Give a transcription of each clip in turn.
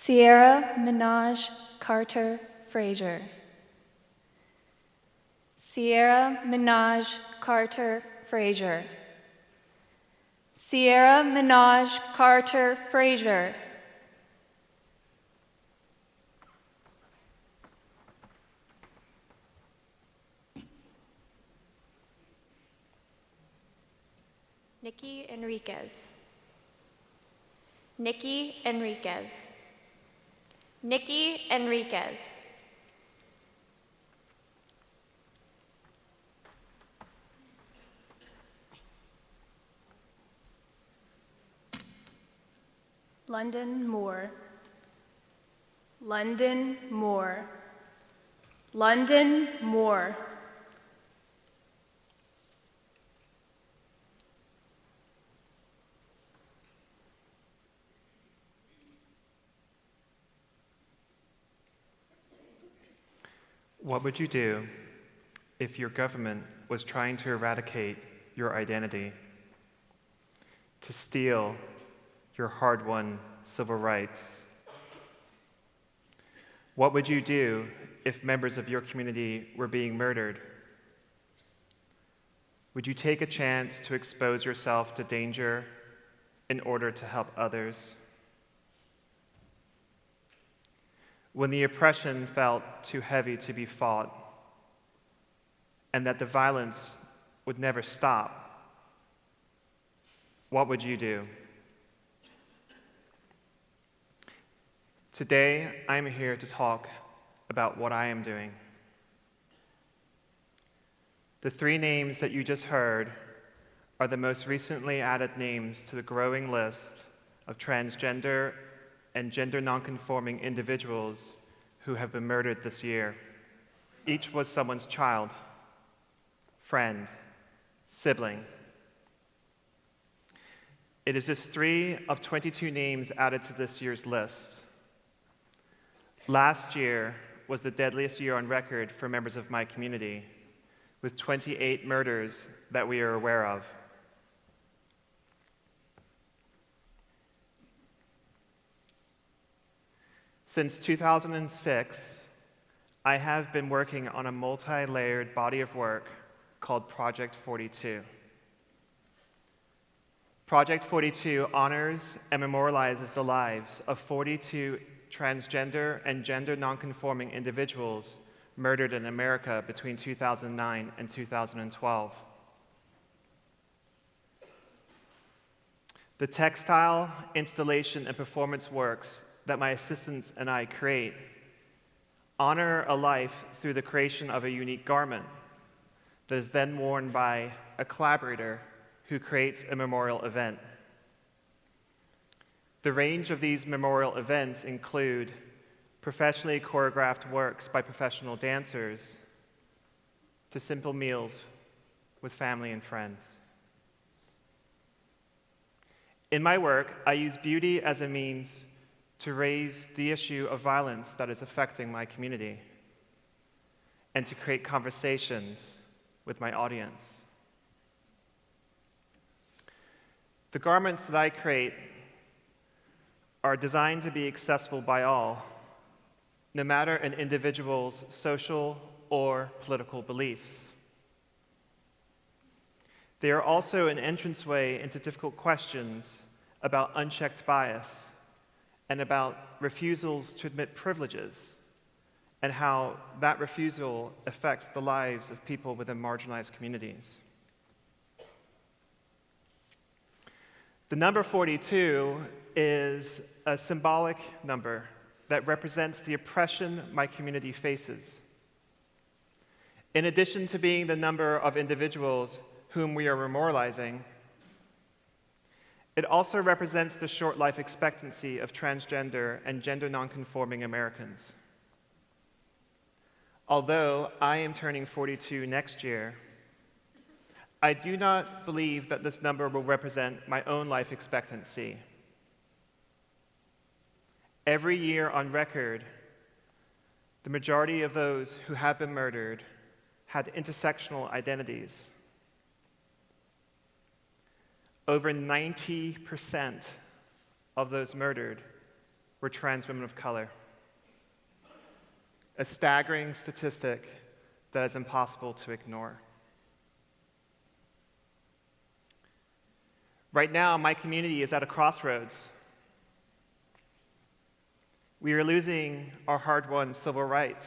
Sierra Minaj Carter Frazier. Sierra Minaj Carter Frazier. Sierra Minaj Carter Frazier. Nikki Enriquez. Nikki Enriquez. Nikki Enriquez. London Moore. London Moore. London Moore. What would you do if your government was trying to eradicate your identity, to steal your hard-won civil rights? What would you do if members of your community were being murdered? Would you take a chance to expose yourself to danger in order to help others? When the oppression felt too heavy to be fought, and that the violence would never stop, what would you do? Today, I'm here to talk about what I am doing. The three names that you just heard are the most recently added names to the growing list of transgender and gender nonconforming individuals who have been murdered this year. Each was someone's child, friend, sibling. It is just 3 of 22 names added to this year's list. Last year was the deadliest year on record for members of my community, with 28 murders that we are aware of. Since 2006, I have been working on a multi-layered body of work called Project 42. Project 42 honors and memorializes the lives of 42 transgender and gender nonconforming individuals murdered in America between 2009 and 2012. The textile, installation, and performance works that my assistants and I create honor a life through the creation of a unique garment that is then worn by a collaborator who creates a memorial event. The range of these memorial events include professionally choreographed works by professional dancers to simple meals with family and friends. In my work, I use beauty as a means to raise the issue of violence that is affecting my community and to create conversations with my audience. The garments that I create are designed to be accessible by all, no matter an individual's social or political beliefs. They are also an entranceway into difficult questions about unchecked bias and about refusals to admit privileges and how that refusal affects the lives of people within marginalized communities. The number 42 is a symbolic number that represents the oppression my community faces. In addition to being the number of individuals whom we are memorializing, it also represents the short life expectancy of transgender and gender nonconforming Americans. Although I am turning 42 next year, I do not believe that this number will represent my own life expectancy. Every year on record, the majority of those who have been murdered had intersectional identities. Over 90% of those murdered were trans women of color. A staggering statistic that is impossible to ignore. Right now, my community is at a crossroads. We are losing our hard-won civil rights.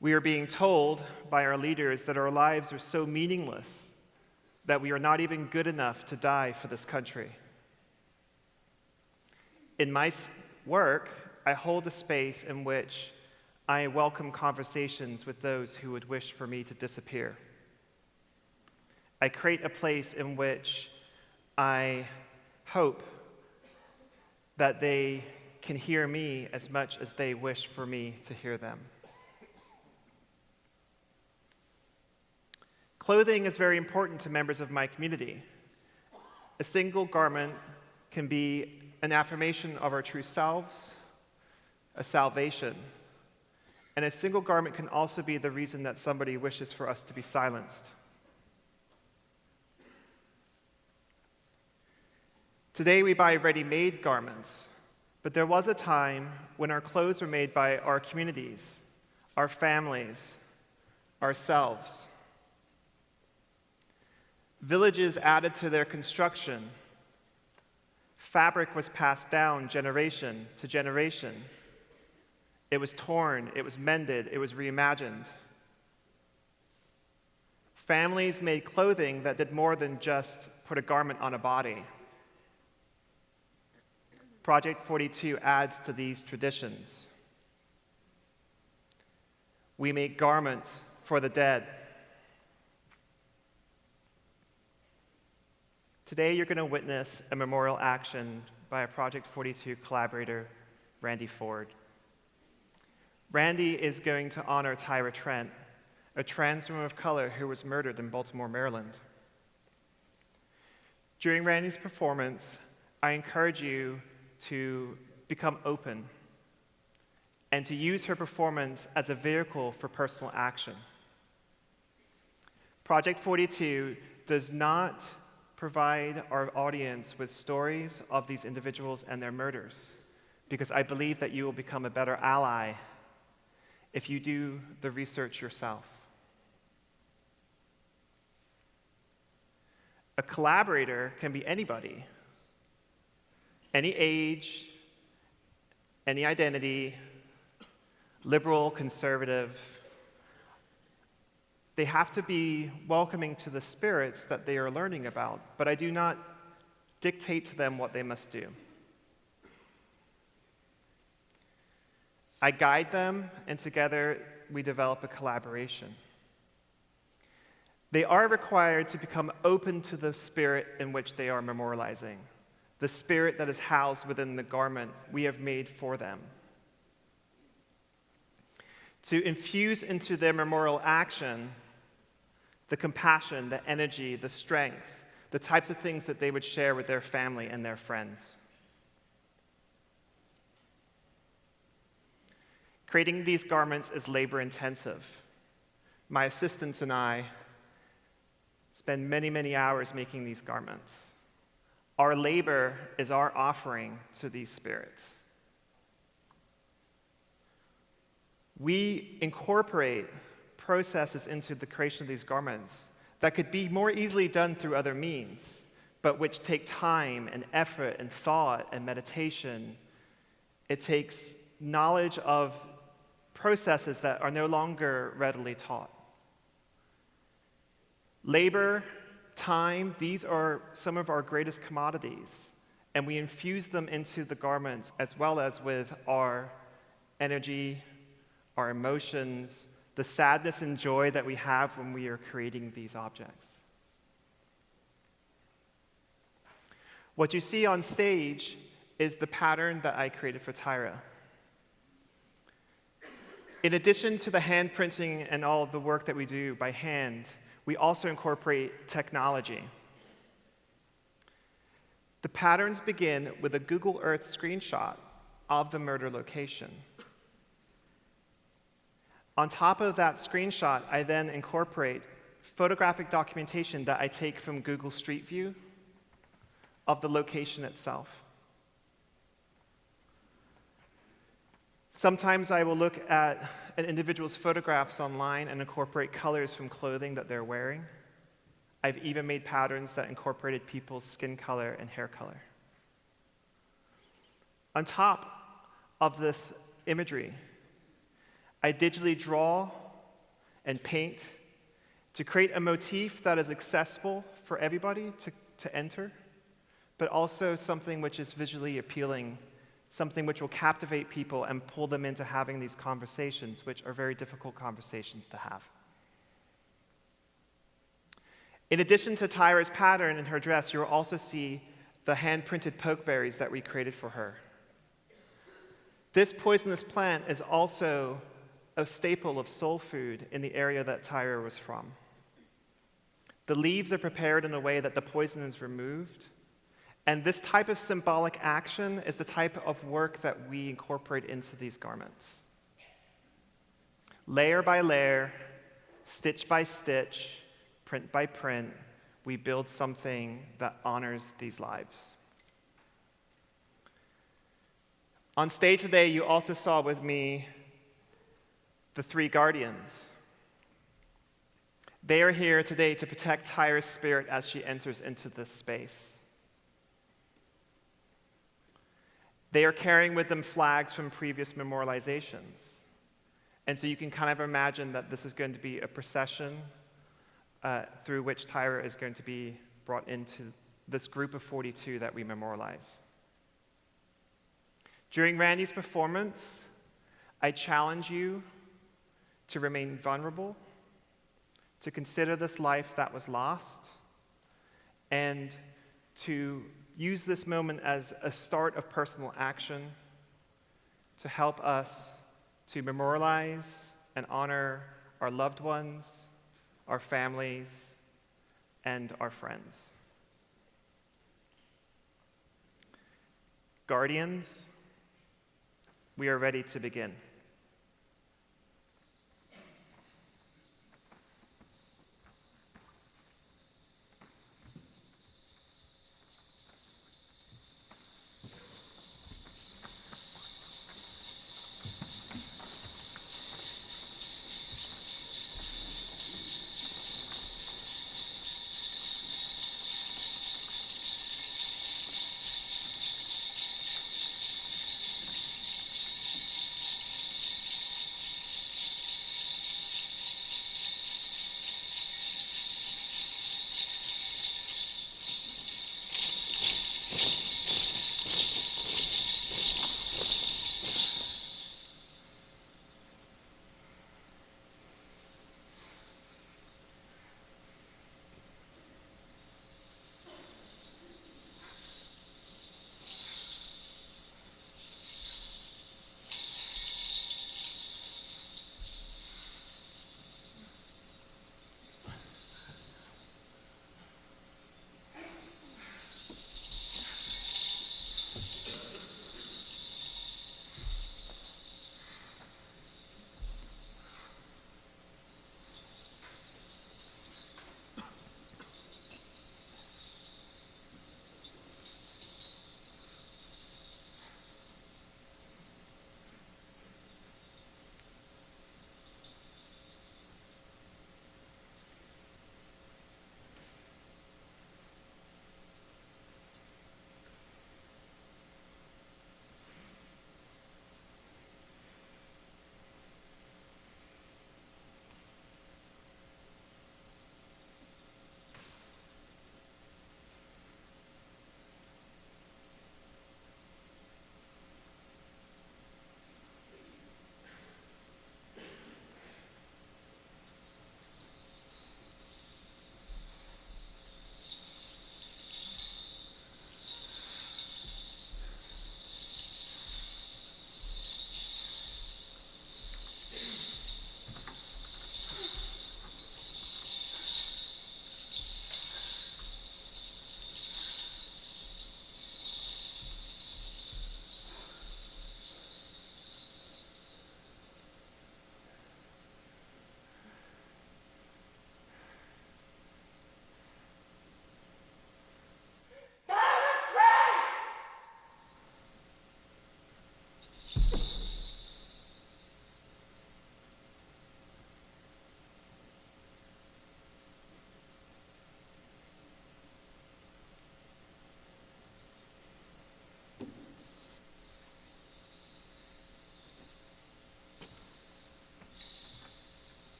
We are being told by our leaders that our lives are so meaningless that we are not even good enough to die for this country. In my work, I hold a space in which I welcome conversations with those who would wish for me to disappear. I create a place in which I hope that they can hear me as much as they wish for me to hear them. Clothing is very important to members of my community. A single garment can be an affirmation of our true selves, a salvation. And a single garment can also be the reason that somebody wishes for us to be silenced. Today we buy ready-made garments, but there was a time when our clothes were made by our communities, our families, ourselves. Villages added to their construction. Fabric was passed down generation to generation. It was torn, it was mended, it was reimagined. Families made clothing that did more than just put a garment on a body. Project 42 adds to these traditions. We make garments for the dead. Today you're going to witness a memorial action by a Project 42 collaborator, Randy Ford. Randy is going to honor Tyra Trent, a trans woman of color who was murdered in Baltimore, Maryland. During Randy's performance, I encourage you to become open and to use her performance as a vehicle for personal action. Project 42 does not provide our audience with stories of these individuals and their murders, because I believe that you will become a better ally if you do the research yourself. A collaborator can be anybody, any age, any identity, liberal, conservative. They have to be welcoming to the spirits that they are learning about, but I do not dictate to them what they must do. I guide them, and together we develop a collaboration. They are required to become open to the spirit in which they are memorializing, the spirit that is housed within the garment we have made for them. To infuse into their memorial action the compassion, the energy, the strength, the types of things that they would share with their family and their friends. Creating these garments is labor-intensive. My assistants and I spend many, many hours making these garments. Our labor is our offering to these spirits. We incorporate processes into the creation of these garments that could be more easily done through other means, but which take time and effort and thought and meditation. It takes knowledge of processes that are no longer readily taught. Labor, time, these are some of our greatest commodities, and we infuse them into the garments as well as with our energy, our emotions, the sadness and joy that we have when we are creating these objects. What you see on stage is the pattern that I created for Tyra. In addition to the hand printing and all of the work that we do by hand, we also incorporate technology. The patterns begin with a Google Earth screenshot of the murder location. On top of that screenshot, I then incorporate photographic documentation that I take from Google Street View of the location itself. Sometimes I will look at an individual's photographs online and incorporate colors from clothing that they're wearing. I've even made patterns that incorporated people's skin color and hair color. On top of this imagery, I digitally draw and paint to create a motif that is accessible for everybody to enter, but also something which is visually appealing, something which will captivate people and pull them into having these conversations, which are very difficult conversations to have. In addition to Tyra's pattern in her dress, you will also see the hand-printed pokeberries that we created for her. This poisonous plant is also a staple of soul food in the area that Tyra was from. The leaves are prepared in a way that the poison is removed, and this type of symbolic action is the type of work that we incorporate into these garments. Layer by layer, stitch by stitch, print by print, we build something that honors these lives. On stage today, you also saw with me the 3 guardians. They are here today to protect Tyra's spirit as she enters into this space. They are carrying with them flags from previous memorializations. And so you can kind of imagine that this is going to be a procession through which Tyra is going to be brought into this group of 42 that we memorialize. During Randy's performance, I challenge you to remain vulnerable, to consider this life that was lost, and to use this moment as a start of personal action to help us to memorialize and honor our loved ones, our families, and our friends. Guardians, we are ready to begin.